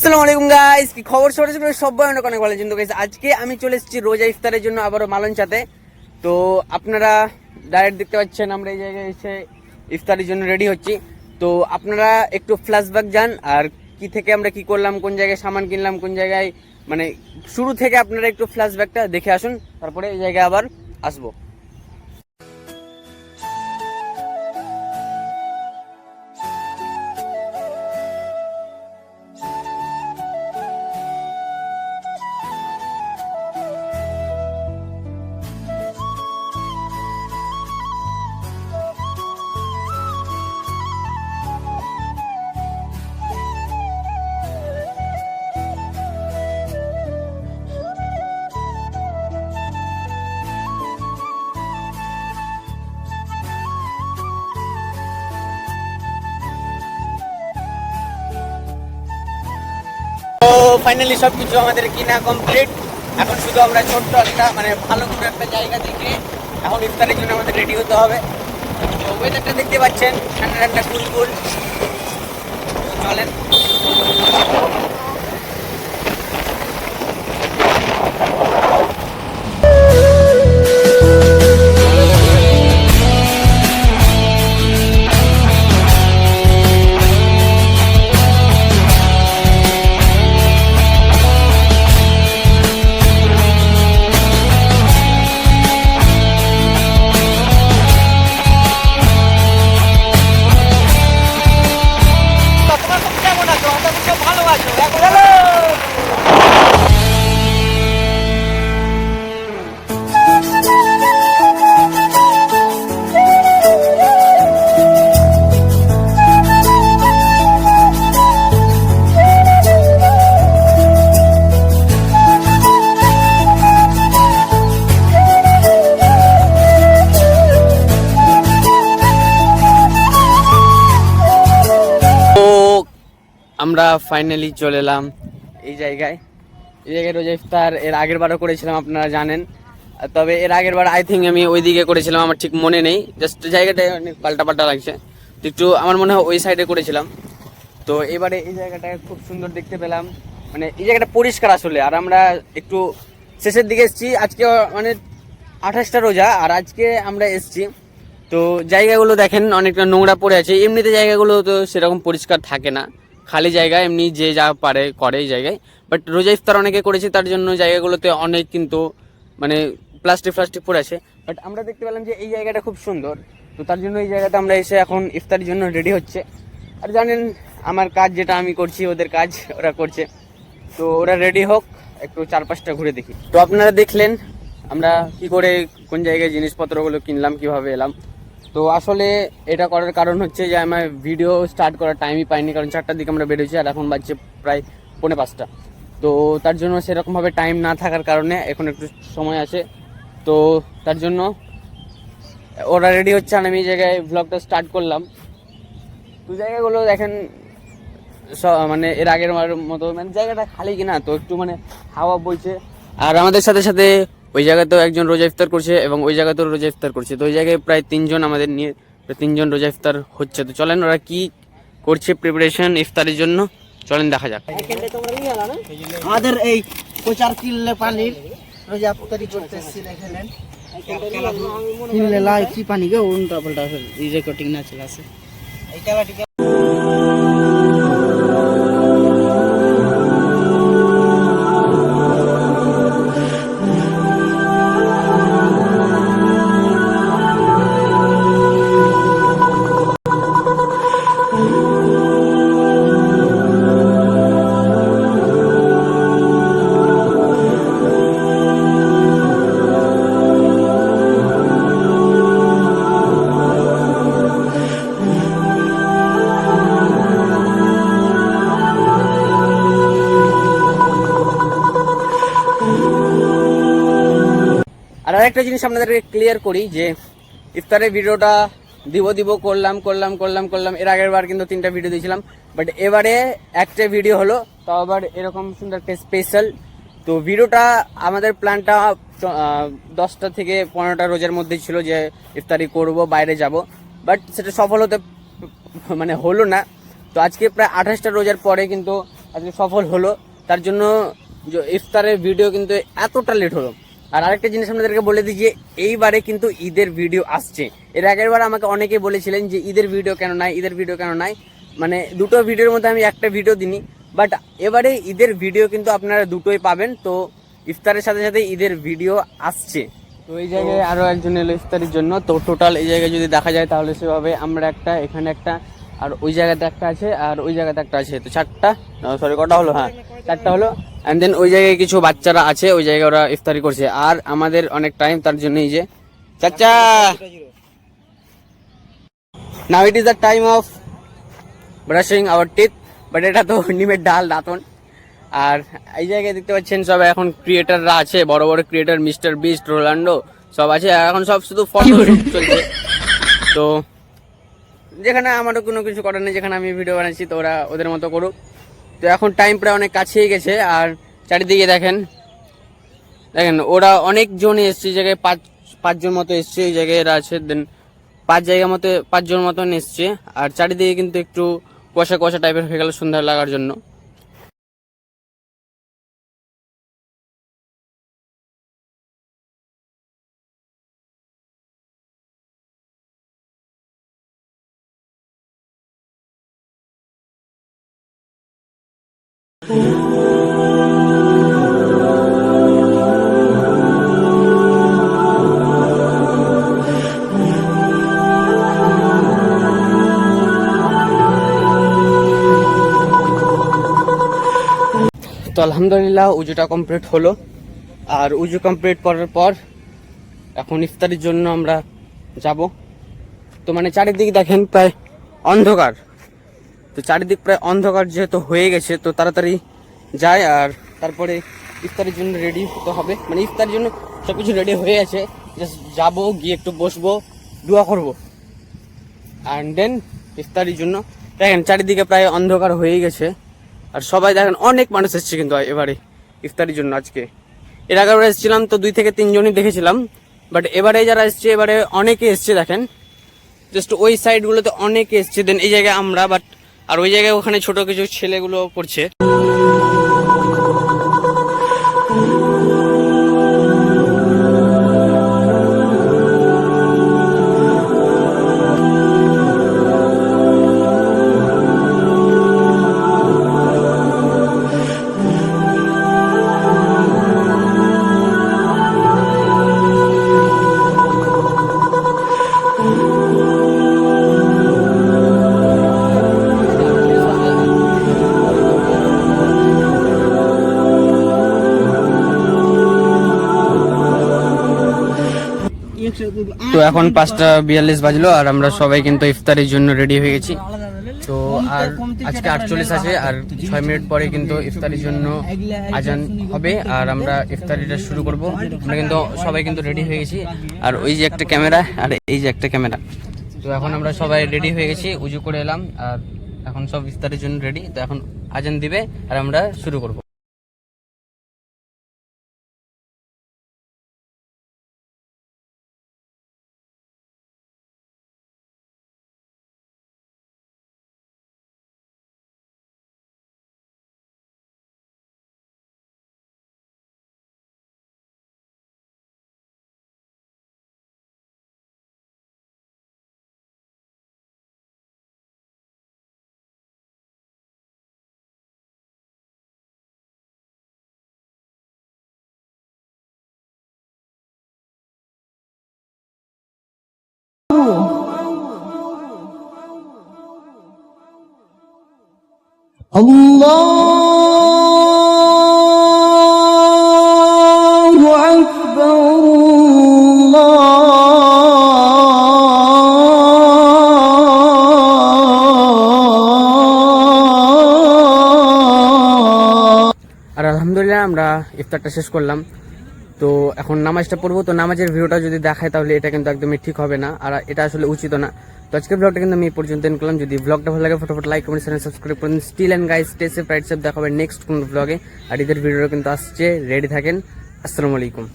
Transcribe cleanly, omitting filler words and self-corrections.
আসসালামু আলাইকুম গাইস, কি খবর? সবাই অনেক অনেক ভালো কিন্তু গাইস, আজকে আমি চলে এসেছি রোজা ইফতারের জন্য আবারও মালঞ্চাতে। তো আপনারা ডাইরেক্ট দেখতে পাচ্ছেন আমরা এই জায়গায় এসে ইফতারের জন্য রেডি হচ্ছি। তো আপনারা একটু ফ্ল্যাশব্যাক যান আর কি থেকে আমরা কি করলাম, কোন জায়গায় সামান কিনলাম, কোন জায়গায় মানে শুরু থেকে আপনারা একটু ফ্ল্যাশব্যাকটা দেখে আসুন, তারপরে এই জায়গায় আবার আসবো। তো ফাইনালি সবকিছু আমাদের কিনা কমপ্লিট। এখন শুধু আমরা ছোট্ট একটা মানে ভালো কোনো একটা জায়গা দেখে এখন ইফতারের জন্য আমাদের রেডি হতে হবে। তো ওয়েদারটা দেখতে পাচ্ছেন, ঠান্ডা ঠান্ডা কুল। চলেন। আমরা ফাইনালি চলে এলাম এই জায়গায় রোজা ইফতার এর আগের বারও করেছিলাম, আপনারা জানেন। তবে এর আগের বার আই থিঙ্ক আমি ওইদিকে করেছিলাম, আমার ঠিক মনে নেই, জাস্ট জায়গাটা অনেক পাল্টা লাগছে, তো একটু আমার মনে হয় ওই সাইডে করেছিলাম। তো এবারে এই জায়গাটা খুব সুন্দর দেখতে পেলাম, মানে এই জায়গাটা পরিষ্কার আসলে। আর আমরা একটু শেষের দিকে এসেছি, আজকে মানে 28টা রোজা, আর আজকে আমরা এসেছি। তো জায়গাগুলো দেখেন অনেকটা নোংরা পড়ে আছে, এমনিতে জায়গাগুলো তো সেরকম পরিষ্কার থাকে না, খালি জায়গা, এমনি যে যা পারে করে এই জায়গায়। বাট রোজা ইফতার অনেকে করেছে, তার জন্য জায়গাগুলোতে অনেক কিন্তু মানে প্লাস্টিক পড়ে আছে। বাট আমরা দেখতে পেলাম যে এই জায়গাটা খুব সুন্দর, তো তার জন্য এই জায়গাটা আমরা এসে এখন ইফতারের জন্য রেডি হচ্ছে। আর জানেন আমার কাজ যেটা আমি করছি, ওদের কাজ ওরা করছে। তো ওরা রেডি হোক, একটু চারপাশটা ঘুরে দেখি। তো আপনারা দেখলেন আমরা কি করে কোন জায়গায় জিনিসপত্রগুলো কিনলাম, কিভাবে এলাম। তো আসলে এটা করার কারণ হচ্ছে যে আমার ভিডিও স্টার্ট করার টাইমই পাইনি, কারণ 4টার দিকে আমরা বেরোচ্ছি আর এখন বাজছে প্রায় 4:45। তো তার জন্য সেরকমভাবে টাইম না থাকার কারণে এখন একটু সময় আছে, তো তার জন্য ওরা রেডি হচ্ছে আর আমি এই জায়গায় ভ্লগটা স্টার্ট করলাম। তো জায়গাগুলো দেখেন মানে এর আগের মতো মানে জায়গাটা খালি কিনা, তো একটু মানে হাওয়া বইছে। আর আমাদের সাথে সাথে ওই জায়গাতেও একজন রোজা ইফতার করছে এবং ওই জায়গাতেও রোজা ইফতার করছে। তো ওই জায়গায় প্রায় 3জন আমাদের নিয়ে 3জন রোজা ইফতার হচ্ছে। তো চলেন ওরা কি করছে প্রিপারেশন ইফতারের জন্য, চলেন দেখা যাক। আমাদের এই 4 কিলো পানির রোজা ইফতারি করতেছি, দেখেন কিনলে লাই কি পানি গো উল্টা পাল্টা এই যে কটিং না চলে আসে এইটা বাটি। আর আরেকটা জিনিস আপনাদেরকে ক্লিয়ার করি যে ইফতারের ভিডিওটা দিব করলাম। এর আগের বার কিন্তু 3টা ভিডিও দিয়েছিলাম, বাট এবারে একটা ভিডিও হলো, তাও আবার এরকম সুন্দর একটা স্পেশাল। তো ভিডিওটা আমাদের প্ল্যানটা 10টা থেকে 15টা রোজার মধ্যে ছিল যে ইফতারি করব, বাইরে যাব, বাট সেটা সফল হতে মানে হলো না। তো আজকে প্রায় 28টা রোজার পরে কিন্তু আজকে সফল হলো, তার জন্য যে ইফতারের ভিডিও কিন্তু এতটা লেট হলো। আর আরেকটা জিনিস আপনাদেরকে বলে দিই যে এইবারে কিন্তু ঈদের ভিডিও আসছে। এর আগের বার আমাকে অনেকে বলেছিলেন যে ঈদের ভিডিও কেন নাই, ঈদের ভিডিও কেন নাই, মানে দুটো ভিডিওর মধ্যে আমি একটা ভিডিও দিইনি, বাট এবারে ঈদের ভিডিও কিন্তু আপনারা দুটোই পাবেন। তো ইফতারের সাথে সাথে ঈদের ভিডিও আসছে। তো এই জায়গায় আরও একজন এলো ইফতারির জন্য। তো টোটাল এই জায়গায় যদি দেখা যায় তাহলে সেভাবে আমরা একটা, এখানে একটা, আর ওই জায়গাতে একটা আছে, আর ওই জায়গাতে একটা আছে। তো চারটা, সরি কটা হলো, হ্যাঁ চারটা হলো। অ্যান্ড দেন ওই জায়গায় কিছু বাচ্চারা আছে, ওই জায়গায় ওরা ইফতারি করছে। আর আমাদের অনেক টাইম, তার জন্য এই যে চাচা, now it is the time of brushing our teeth, but এটা তো নিমের ডাল দাঁতন। আর এই জায়গায় দেখতে পাচ্ছেন সব এখন ক্রিয়েটাররা আছে, বড় বড় ক্রিয়েটার, মিস্টার বিস্ট, রোনাল্ডো সব আছে। আর এখন সব শুধু ফটো চলছে। তো যেখানে আমারও কোনো কিছু করার নেই, যেখানে আমি ভিডিও বানাচ্ছি তো ওরা ওদের মতো করুক। তো এখন টাইম প্রায় অনেক কাছেই গেছে। আর চারিদিকে দেখেন ওরা অনেকজন এসছে, এই জায়গায় পাঁচজন মতো এসছে, এই জায়গায় এরা আছে। দেন পাঁচজন মতন এসছে। আর চারিদিকে কিন্তু একটু কুয়াশা কুয়াশা টাইপের হয়ে গেল সন্ধ্যা লাগার জন্য। তো আলহামদুলিল্লাহ উজুটা কমপ্লিট হলো। আর উজু কমপ্লিট করার পর এখন ইফতারির জন্য আমরা যাব। তো মানে চারিদিক দেখেন প্রায় অন্ধকার। তো চারিদিক প্রায় অন্ধকার যেহেতু হয়ে গেছে, তো তাড়াতাড়ি যায়। আর তারপরে ইফতারের জন্য রেডি হতে হবে, মানে ইফতারের জন্য সব কিছু রেডি হয়ে আছে। জাস্ট যাবো, গিয়ে একটু বসবো, দোয়া করবো, অ্যান্ড দেন ইফতারির জন্য। দেখেন চারিদিকে প্রায় অন্ধকার হয়ে গেছে। আর সবাই দেখেন অনেক মানুষ এসছে কিন্তু এবারে ইফতারির জন্য আজকে। এর আগে এসেছিলাম তো 2 থেকে 3 জনই দেখেছিলাম, বাট এবারে যারা এসছে এবারে অনেকে এসছে। দেখেন জাস্ট ওই সাইডগুলোতে অনেকে এসছে। দেন এই জায়গায় আমরা, বাট আর ওই জায়গায় ওখানে ছোট কিছু ছেলেগুলো পড়ছে। তো এখন 5:42 বাজলো, আর আমরা সবাই কিন্তু ইফতারের জন্য রেডি হয়ে গেছি। তো আর আজকে 48 আছে, আর 6 মিনিট পরে কিন্তু ইফতারির জন্য আজান হবে। আর আমরা ইফতারিটা শুরু করব। আমরা কিন্তু সবাই কিন্তু রেডি হয়ে গেছি। আর ওই যে একটা ক্যামেরা, আর এই যে একটা ক্যামেরা। তো এখন আমরা সবাই রেডি হয়ে গেছি, উজু করে এলাম। আর এখন সব ইফতারের জন্য রেডি। তো এখন আজান দিবে আর আমরা শুরু করব। আল্লাহু আকবার, আর আলহামদুলিল্লাহ আমরা ইফতারটা শেষ করলাম। তো এখন নামাজটা পড়বো। তো নামাজের ভিডিওটা যদি দেখায় তাহলে এটা কিন্তু একদমই ঠিক হবে না, আর এটা আসলে উচিত না। তো আজকের ব্লগটা কিন্তু আমি এই পর্যন্ত এন্ড করলাম। যদি ব্লগটা ভালো লাগে ফটোফট লাইক কমেন্ট চ্যানেল সাবস্ক্রাইব করুন। Still and guys stay safe, right safe. দেখা হবে নেক্সট কোন ব্লগে। আর ঈদের ভিডিও কিন্তু আসছে, রেডি থাকেন। আসসালামু আলাইকুম।